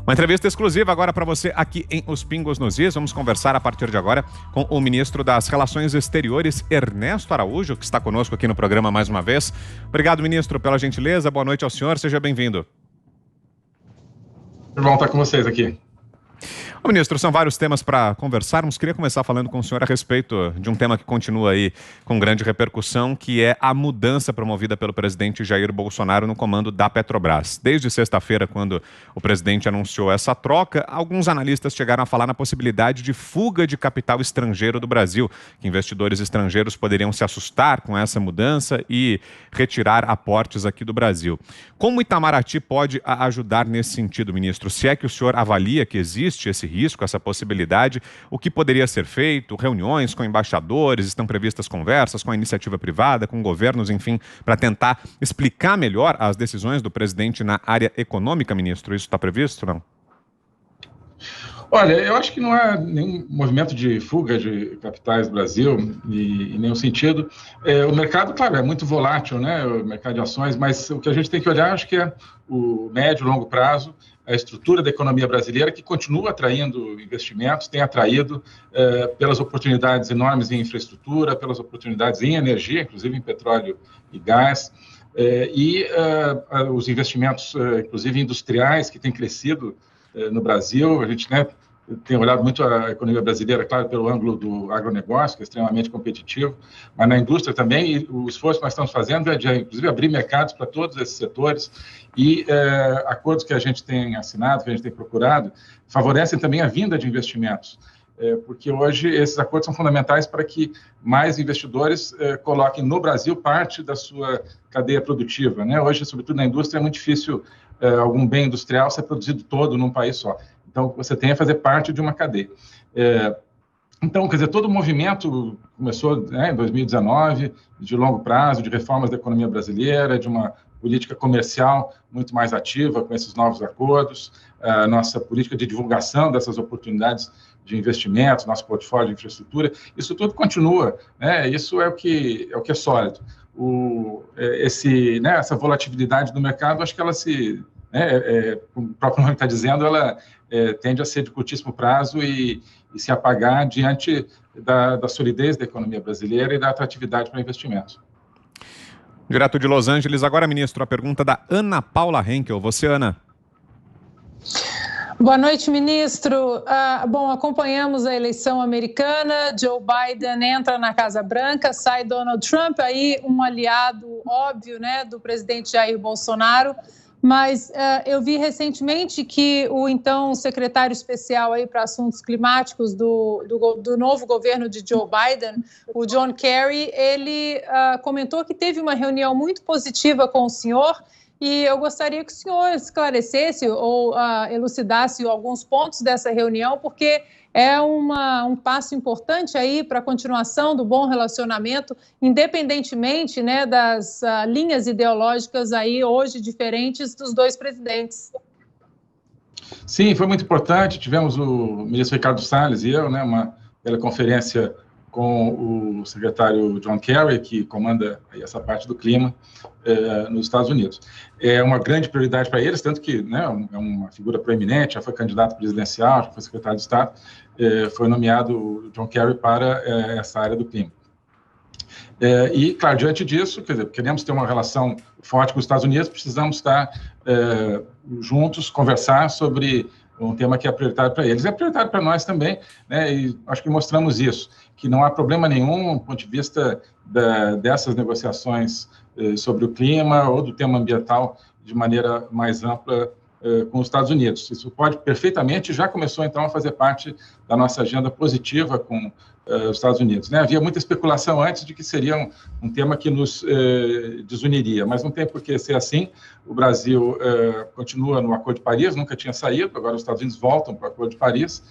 Uma entrevista exclusiva agora para você aqui em Os Pingos nos Is. Vamos conversar a partir de agora com o ministro das Relações Exteriores, Ernesto Araújo, que está conosco aqui no programa mais uma vez. Obrigado, ministro, pela gentileza. Boa noite ao senhor. Seja bem-vindo. É bom estar com vocês aqui. Ministro, são vários temas para conversarmos. Queria começar falando com o senhor a respeito de um tema que continua aí com grande repercussão, que é a mudança promovida pelo presidente Jair Bolsonaro no comando da Petrobras. Desde sexta-feira, quando o presidente anunciou essa troca, alguns analistas chegaram a falar na possibilidade de fuga de capital estrangeiro do Brasil, que investidores estrangeiros poderiam se assustar com essa mudança e retirar aportes aqui do Brasil. Como Itamaraty pode ajudar nesse sentido, ministro? Se é que o senhor avalia que existe esse risco, essa possibilidade, o que poderia ser feito? Reuniões com embaixadores, estão previstas conversas com a iniciativa privada, com governos, enfim, para tentar explicar melhor as decisões do presidente na área econômica, ministro? Isso está previsto, não? Olha, eu acho que não há nenhum movimento de fuga de capitais do Brasil, em nenhum sentido. O mercado, claro, é muito volátil, né, o mercado de ações, mas o que a gente tem que olhar, acho que é o médio e longo prazo, a estrutura da economia brasileira, que continua atraindo investimentos, tem atraído pelas oportunidades enormes em infraestrutura, pelas oportunidades em energia, inclusive em petróleo e gás, os investimentos, inclusive industriais, que têm crescido no Brasil. A gente, né, tem olhado muito a economia brasileira, claro, pelo ângulo do agronegócio, que é extremamente competitivo, mas na indústria também, e o esforço que nós estamos fazendo é de, inclusive, abrir mercados para todos esses setores, e acordos que a gente tem assinado, que a gente tem procurado, favorecem também a vinda de investimentos, porque hoje esses acordos são fundamentais para que mais investidores coloquem no Brasil parte da sua cadeia produtiva, né? Hoje, sobretudo na indústria, é muito difícil algum bem industrial ser produzido todo num país só. Então, você tem a fazer parte de uma cadeia. Então, quer dizer, todo o movimento começou, né, em 2019, de longo prazo, de reformas da economia brasileira, de uma política comercial muito mais ativa com esses novos acordos, a nossa política de divulgação dessas oportunidades de investimentos, nosso portfólio de infraestrutura, isso tudo continua, né? Isso é o que é sólido. Essa volatilidade do mercado, acho que ela como o próprio nome está dizendo, ela tende a ser de curtíssimo prazo e se apagar diante da solidez da economia brasileira e da atratividade para investimentos. Direto de Los Angeles, agora, ministro, a pergunta da Ana Paula Henkel. Você, Ana. Boa noite, ministro. Bom, acompanhamos a eleição americana. Joe Biden entra na Casa Branca, sai Donald Trump, aí um aliado óbvio, né, do presidente Jair Bolsonaro. Mas eu vi recentemente que o então secretário especial aí para assuntos climáticos do novo governo de Joe Biden, o John Kerry, ele comentou que teve uma reunião muito positiva com o senhor, e eu gostaria que o senhor esclarecesse ou elucidasse alguns pontos dessa reunião, porque é um passo importante aí para a continuação do bom relacionamento, independentemente, né, das linhas ideológicas aí hoje diferentes dos dois presidentes. Sim, foi muito importante. Tivemos o ministro Ricardo Salles e eu, né, uma teleconferência com o secretário John Kerry, que comanda aí essa parte do clima nos Estados Unidos. É uma grande prioridade para eles, tanto que, né, é uma figura proeminente, já foi candidato presidencial, já foi secretário de Estado, foi nomeado o John Kerry para essa área do clima. E, claro, diante disso, quer dizer, queremos ter uma relação forte com os Estados Unidos, precisamos estar juntos, conversar sobre um tema que é prioritário para eles. É prioritário para nós também, né, e acho que mostramos isso, que não há problema nenhum, do ponto de vista dessas negociações sobre o clima ou do tema ambiental de maneira mais ampla com os Estados Unidos. Isso pode perfeitamente, já começou então a fazer parte da nossa agenda positiva com os Estados Unidos, né? Havia muita especulação antes de que seria um tema que nos desuniria, mas não tem por que ser assim. O Brasil continua no Acordo de Paris, nunca tinha saído, agora os Estados Unidos voltam para o Acordo de Paris.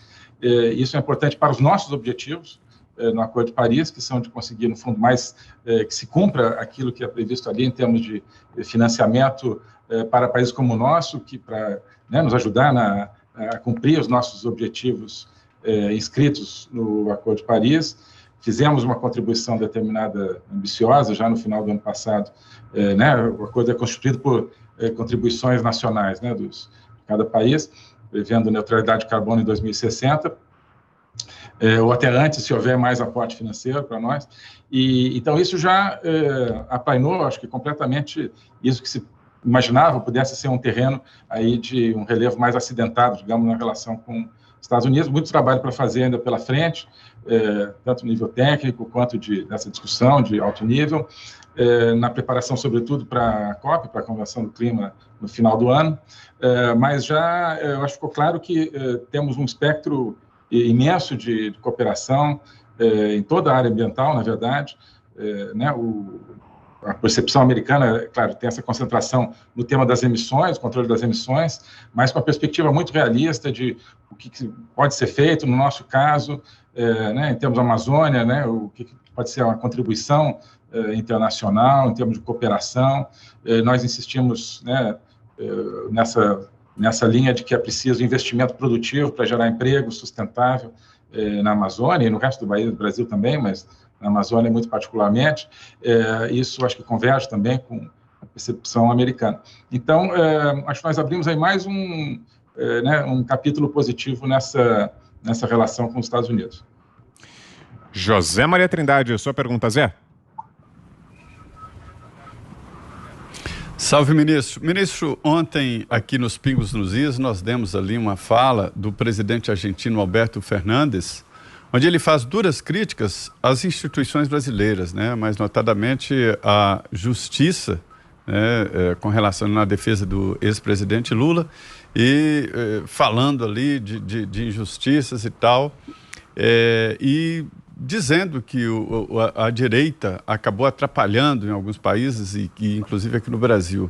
Isso é importante para os nossos objetivos no Acordo de Paris, que são de conseguir, no fundo, mais que se cumpra aquilo que é previsto ali em termos de financiamento para países como o nosso, que para, né, nos ajudar a cumprir os nossos objetivos inscritos no Acordo de Paris. Fizemos uma contribuição determinada, ambiciosa, já no final do ano passado, né, o acordo é constituído por contribuições nacionais, né, de cada país, prevendo neutralidade de carbono em 2060, ou até antes, se houver mais aporte financeiro para nós. E então isso já aplainou, acho que completamente, isso que se imaginava pudesse ser um terreno aí de um relevo mais acidentado, digamos, na relação com os Estados Unidos. Muito trabalho para fazer ainda pela frente, tanto no nível técnico quanto dessa discussão de alto nível, na preparação, sobretudo, para a COP, para a Convenção do Clima, no final do ano. Mas já, eu acho que ficou claro que temos um espectro imenso de cooperação em toda a área ambiental, na verdade, né? A percepção americana, claro, tem essa concentração no tema das emissões, controle das emissões, mas com a perspectiva muito realista de o que pode ser feito, no nosso caso, né, em termos da Amazônia, né, o que pode ser uma contribuição internacional, em termos de cooperação. Nós insistimos, né, nessa linha de que é preciso investimento produtivo para gerar emprego sustentável na Amazônia e no resto do Brasil também, mas na Amazônia muito particularmente. Isso acho que converge também com a percepção americana. Então, acho que nós abrimos aí mais um capítulo positivo nessa relação com os Estados Unidos. José Maria Trindade, sua pergunta, Zé? Salve, ministro. Ministro, ontem aqui nos Pingos nos Is, nós demos ali uma fala do presidente argentino Alberto Fernandes, onde ele faz duras críticas às instituições brasileiras, né? Mais notadamente à justiça, né? Com relação à defesa do ex-presidente Lula, e falando ali de injustiças e tal, e dizendo que a direita acabou atrapalhando em alguns países, e inclusive aqui no Brasil.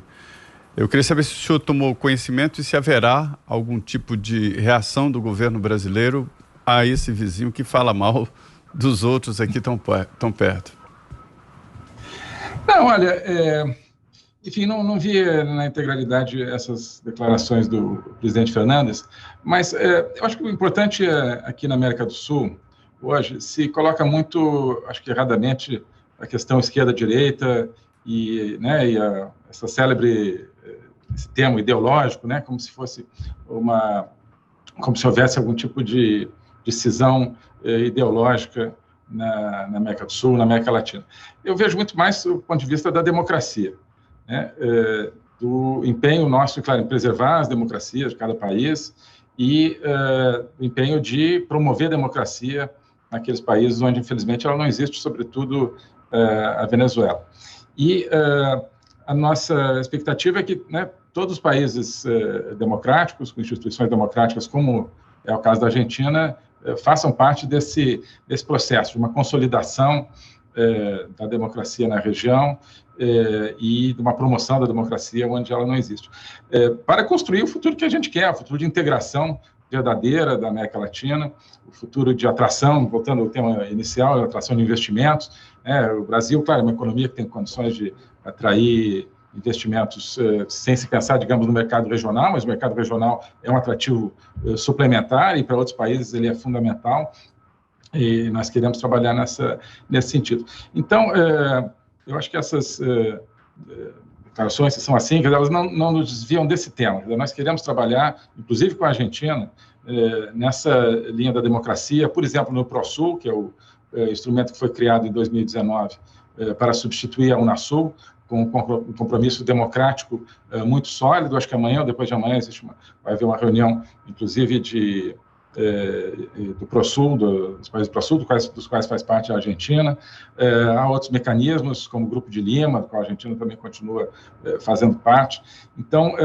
Eu queria saber se o senhor tomou conhecimento e se haverá algum tipo de reação do governo brasileiro a esse vizinho que fala mal dos outros aqui tão perto. Não, olha, enfim, não vi na integralidade essas declarações do presidente Fernandes, mas eu acho que o importante aqui na América do Sul, hoje, se coloca muito, acho que erradamente, a questão esquerda-direita e essa célebre, esse termo ideológico, né, como se houvesse algum tipo de cisão ideológica na América do Sul, na América Latina. Eu vejo muito mais do ponto de vista da democracia, né, do empenho nosso, claro, em preservar as democracias de cada país e o empenho de promover a democracia naqueles países onde, infelizmente, ela não existe, sobretudo a Venezuela. E a nossa expectativa é que, né, todos os países democráticos, com instituições democráticas, como é o caso da Argentina, façam parte desse processo de uma consolidação da democracia na região e de uma promoção da democracia onde ela não existe. Para construir o futuro que a gente quer, o futuro de integração verdadeira da América Latina, o futuro de atração, voltando ao tema inicial, a atração de investimentos. O Brasil, claro, é uma economia que tem condições de atrair investimentos sem se pensar, digamos, no mercado regional, mas o mercado regional é um atrativo suplementar e para outros países ele é fundamental e nós queremos trabalhar nesse sentido. Então, eu acho que essas declarações que são assim, elas não nos desviam desse tema. Nós queremos trabalhar, inclusive com a Argentina, nessa linha da democracia, por exemplo, no ProSul, que é o instrumento que foi criado em 2019 para substituir a Unasul, com um compromisso democrático muito sólido. Acho que amanhã ou depois de amanhã vai haver uma reunião, inclusive, do ProSul, dos países do ProSul, dos quais faz parte a Argentina. Há outros mecanismos, como o Grupo de Lima, do qual a Argentina também continua fazendo parte. Então,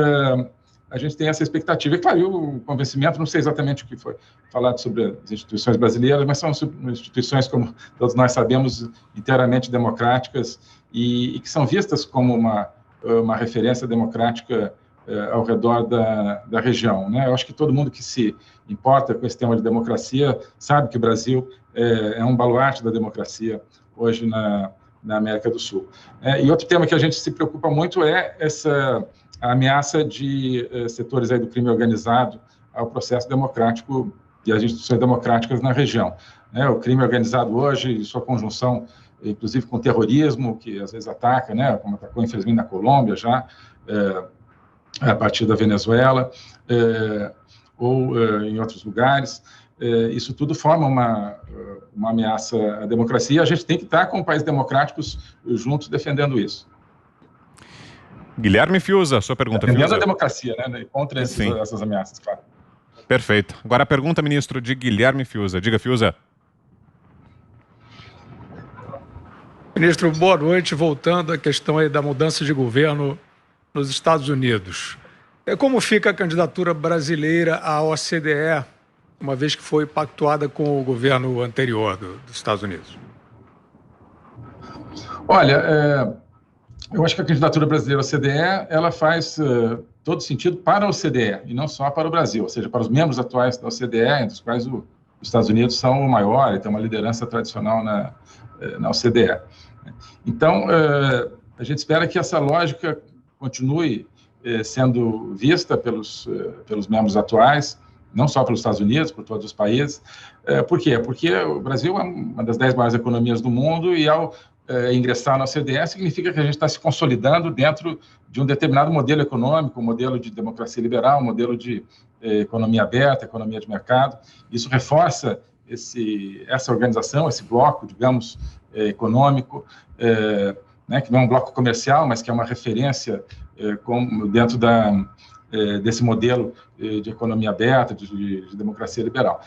a gente tem essa expectativa. E, claro, o convencimento, não sei exatamente o que foi falado sobre as instituições brasileiras, mas são instituições, como todos nós sabemos, inteiramente democráticas e que são vistas como uma referência democrática ao redor da região, né? Eu acho que todo mundo que se importa com esse tema de democracia sabe que o Brasil é um baluarte da democracia hoje na América do Sul. E outro tema que a gente se preocupa muito é a ameaça de setores aí do crime organizado ao processo democrático e às instituições democráticas na região. O crime organizado hoje, em sua conjunção, inclusive com o terrorismo, que às vezes ataca, né, como atacou, infelizmente, na Colômbia já, a partir da Venezuela, ou em outros lugares. Isso tudo forma uma ameaça à democracia, e a gente tem que estar com países democráticos juntos defendendo isso. Guilherme Fiuza, sua pergunta, defendendo Fiuza. a democracia, né? Contra essas ameaças, claro. Perfeito. Agora a pergunta, ministro, de Guilherme Fiuza. Diga, Fiuza. Ministro, boa noite. Voltando à questão aí da mudança de governo nos Estados Unidos. Como fica a candidatura brasileira à OCDE, uma vez que foi pactuada com o governo anterior dos Estados Unidos? Olha, eu acho que a candidatura brasileira à OCDE, ela faz todo sentido para a OCDE, e não só para o Brasil, ou seja, para os membros atuais da OCDE, entre os quais os Estados Unidos são o maior e tem uma liderança tradicional na OCDE. Então, a gente espera que essa lógica continue sendo vista pelos membros atuais, não só pelos Estados Unidos, por todos os países. Por quê? Porque o Brasil é uma das 10 maiores economias do mundo e, ao ingressar na OCDE, significa que a gente está se consolidando dentro de um determinado modelo econômico, um modelo de democracia liberal, um modelo de economia aberta, economia de mercado. Isso reforça essa organização, esse bloco, digamos, econômico, né, que não é um bloco comercial, mas que é uma referência dentro desse modelo de economia aberta, de democracia liberal.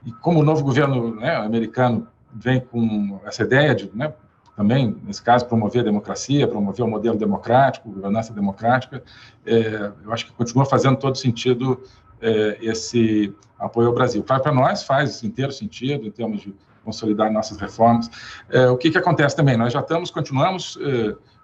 E como o novo governo, né, americano vem com essa ideia de, né, também, nesse caso, promover a democracia, promover o modelo democrático, governança democrática, eu acho que continua fazendo todo sentido esse apoio ao Brasil. Para nós faz inteiro sentido, em termos de consolidar nossas reformas. O que acontece também? Nós já continuamos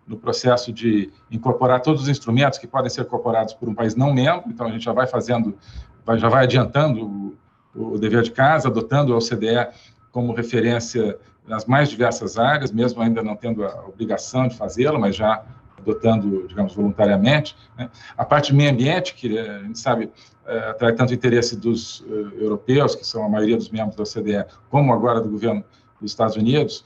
no processo de incorporar todos os instrumentos que podem ser incorporados por um país não membro, então a gente já vai adiantando o dever de casa, adotando a OCDE como referência nas mais diversas áreas, mesmo ainda não tendo a obrigação de fazê-lo, mas já adotando, digamos, voluntariamente, né? A parte de meio ambiente, que a gente sabe atrai tanto interesse dos europeus, que são a maioria dos membros da OCDE, como agora do governo dos Estados Unidos.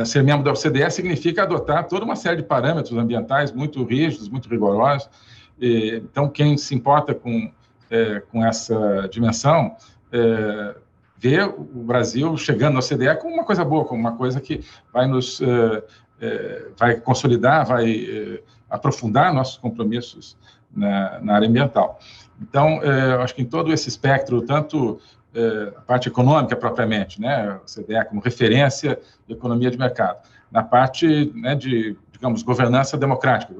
Ser membro da OCDE significa adotar toda uma série de parâmetros ambientais muito rígidos, muito rigorosos. Então, quem se importa com essa dimensão vê o Brasil chegando na OCDE como uma coisa boa, como uma coisa que vai vai consolidar, vai aprofundar nossos compromissos na área ambiental. Então, eu acho que em todo esse espectro, tanto a parte econômica propriamente, né, o CDE como referência de economia de mercado, na parte, né, de, digamos, governança democrática,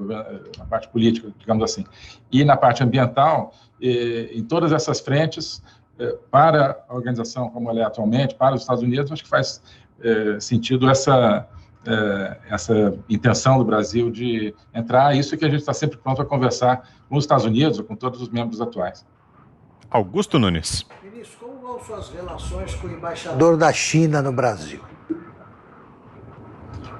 na parte política, digamos assim, e na parte ambiental, em todas essas frentes, para a organização como ela é atualmente, para os Estados Unidos, acho que faz sentido essa intenção do Brasil de entrar, isso que a gente está sempre pronto a conversar com os Estados Unidos ou com todos os membros atuais. Augusto Nunes. Ministro, como vão suas relações com o embaixador da China no Brasil?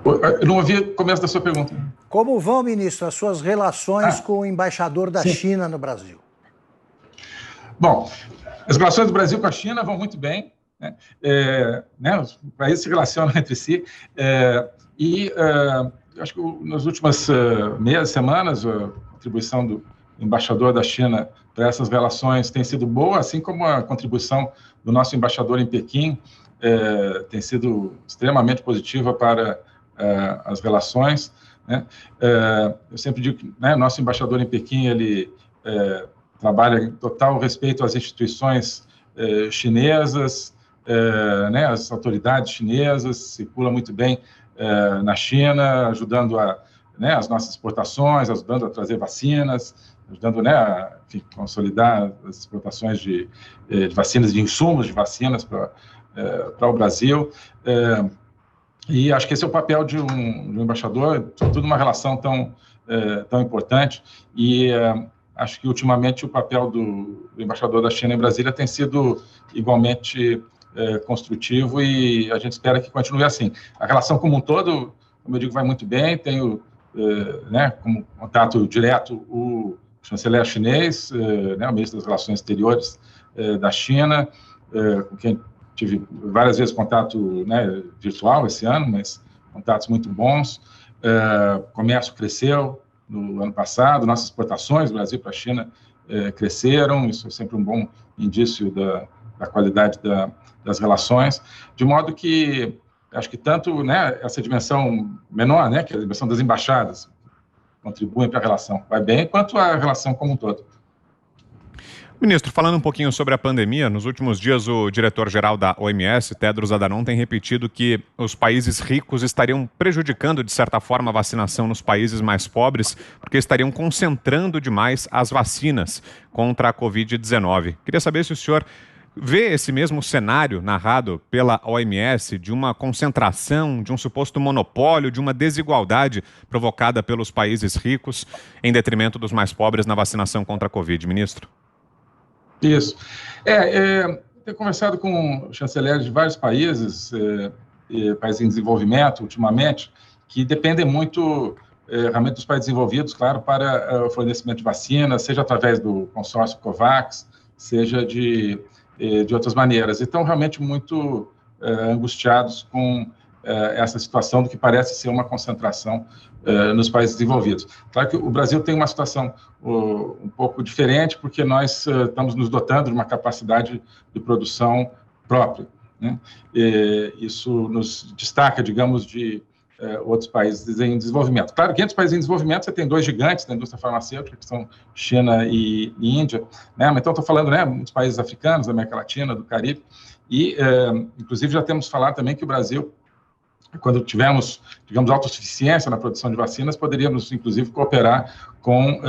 Eu não ouvi o começo da sua pergunta. Como vão, ministro, as suas relações com o embaixador da China no Brasil? Bom, as relações do Brasil com a China vão muito bem, né? Os países se relacionam entre si, eu acho que nas últimas meses, semanas, a contribuição do embaixador da China para essas relações tem sido boa, assim como a contribuição do nosso embaixador em Pequim tem sido extremamente positiva para as relações, né? Eu sempre digo que, né, nosso embaixador em Pequim, ele trabalha em total respeito às instituições chinesas, né, as autoridades chinesas, circula muito bem na China, ajudando as nossas exportações, ajudando a trazer vacinas, ajudando, né, a consolidar as exportações de vacinas, de insumos de vacinas para o Brasil. E acho que esse é o papel de um embaixador, sobretudo uma relação tão importante. E acho que, ultimamente, o papel do embaixador da China em Brasília tem sido igualmente construtivo e a gente espera que continue assim. A relação como um todo, como eu digo, vai muito bem. Tenho como contato direto o chanceler chinês, o ministro das Relações Exteriores da China, com quem tive várias vezes contato virtual esse ano, mas contatos muito bons. O comércio cresceu no ano passado, nossas exportações do Brasil para a China cresceram, isso é sempre um bom indício da qualidade das relações, de modo que acho que tanto, né, essa dimensão menor, né, que é a dimensão das embaixadas, contribuem para a relação, vai bem, quanto a relação como um todo. Ministro, falando um pouquinho sobre a pandemia, nos últimos dias o diretor-geral da OMS, Tedros Adhanom, tem repetido que os países ricos estariam prejudicando, de certa forma, a vacinação nos países mais pobres, porque estariam concentrando demais as vacinas contra a Covid-19. Queria saber se o senhor vê esse mesmo cenário narrado pela OMS de uma concentração, de um suposto monopólio, de uma desigualdade provocada pelos países ricos em detrimento dos mais pobres na vacinação contra a Covid, ministro? Isso. Tenho conversado com chanceleres de vários países, países em desenvolvimento, ultimamente, que dependem muito realmente dos países desenvolvidos, claro, para o fornecimento de vacinas, seja através do consórcio COVAX, seja de outras maneiras. E estão realmente muito angustiados com essa situação do que parece ser uma concentração nos países desenvolvidos. Claro que o Brasil tem uma situação um pouco diferente, porque nós estamos nos dotando de uma capacidade de produção própria, né? Isso nos destaca, digamos, de outros países em desenvolvimento. Claro que entre os países em desenvolvimento você tem dois gigantes da indústria farmacêutica, que são China e Índia, né? Mas então estou falando, né, muitos países africanos, da América Latina, do Caribe, e inclusive já temos falado também que o Brasil, quando tivermos, digamos, autossuficiência na produção de vacinas, poderíamos, inclusive, cooperar com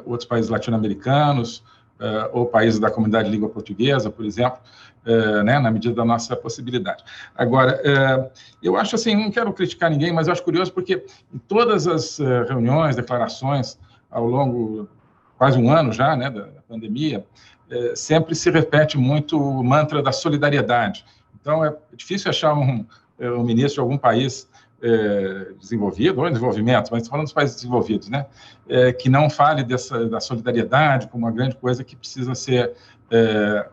outros países latino-americanos ou países da comunidade de língua portuguesa, por exemplo, né, na medida da nossa possibilidade. Agora, eu acho assim, não quero criticar ninguém, mas eu acho curioso porque em todas as reuniões, declarações, ao longo quase um ano já, né, da pandemia, sempre se repete muito o mantra da solidariedade. Então, é difícil achar um ministro de algum país desenvolvido, ou em desenvolvimento, mas estou falando dos países desenvolvidos, né, que não fale da solidariedade como uma grande coisa que precisa ser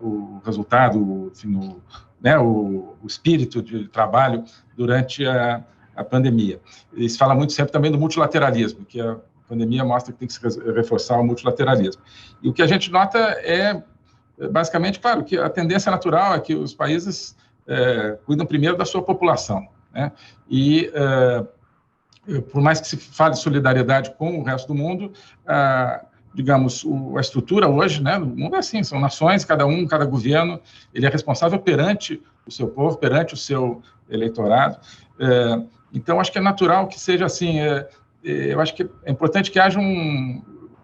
o resultado, enfim, o espírito de trabalho durante a pandemia. E se fala muito sempre também do multilateralismo, que a pandemia mostra que tem que se reforçar o multilateralismo. E o que a gente nota é, basicamente, claro, que a tendência natural é que os países cuidam primeiro da sua população, né? E por mais que se fale de solidariedade com o resto do mundo, digamos, a estrutura hoje, né, no mundo é assim, são nações, cada governo, ele é responsável perante o seu povo, perante o seu eleitorado. Então, acho que é natural que seja assim. Eu acho que é importante que haja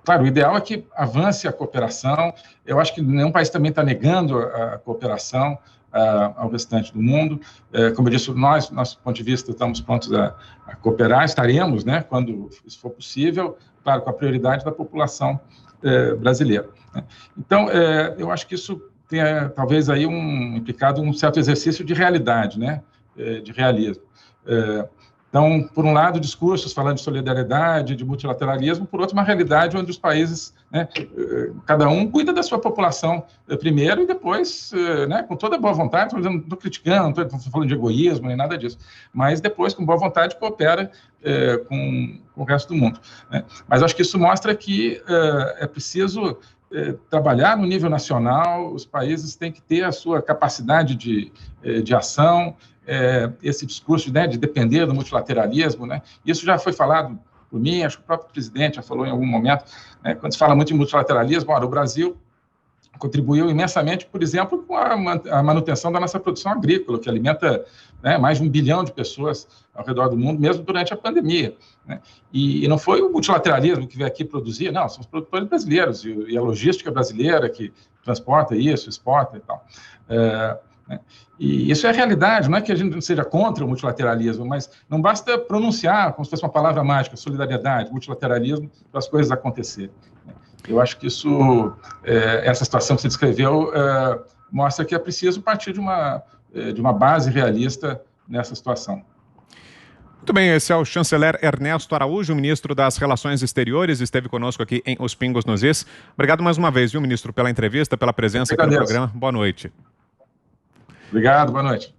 Claro, o ideal é que avance a cooperação. Eu acho que nenhum país também está negando a cooperação ao restante do mundo. Como eu disse, nós, do nosso ponto de vista, estamos prontos a cooperar, estaremos, né, quando isso for possível, claro, com a prioridade da população brasileira, né? Então, eu acho que isso tem, talvez, aí implicado um certo exercício de realidade, né, de realismo. Então, por um lado, discursos falando de solidariedade, de multilateralismo, por outro, uma realidade onde os países, né, cada um cuida da sua população primeiro e depois, né, com toda boa vontade, não estou criticando, não estou falando de egoísmo nem nada disso, mas depois, com boa vontade, coopera com o resto do mundo, né? Mas acho que isso mostra que é preciso trabalhar no nível nacional, os países têm que ter a sua capacidade de ação, esse discurso, né, de depender do multilateralismo, né? Isso já foi falado por mim, acho que o próprio presidente já falou em algum momento, né, quando se fala muito em multilateralismo, o Brasil contribuiu imensamente, por exemplo, com a manutenção da nossa produção agrícola, que alimenta, né, mais de 1 bilhão de pessoas ao redor do mundo, mesmo durante a pandemia, né? E não foi o multilateralismo que veio aqui produzir, não, são os produtores brasileiros e a logística brasileira que transporta isso, exporta e tal. E isso é a realidade, não é que a gente não seja contra o multilateralismo, mas não basta pronunciar como se fosse uma palavra mágica, solidariedade, multilateralismo, para as coisas acontecerem. Eu acho que essa situação que você descreveu mostra que é preciso partir de uma base realista nessa situação. Muito bem, esse é o chanceler Ernesto Araújo, ministro das Relações Exteriores, esteve conosco aqui em Os Pingos nos Is. Obrigado mais uma vez, viu, ministro, pela entrevista, pela presença aqui no programa. Boa noite. Obrigado, boa noite.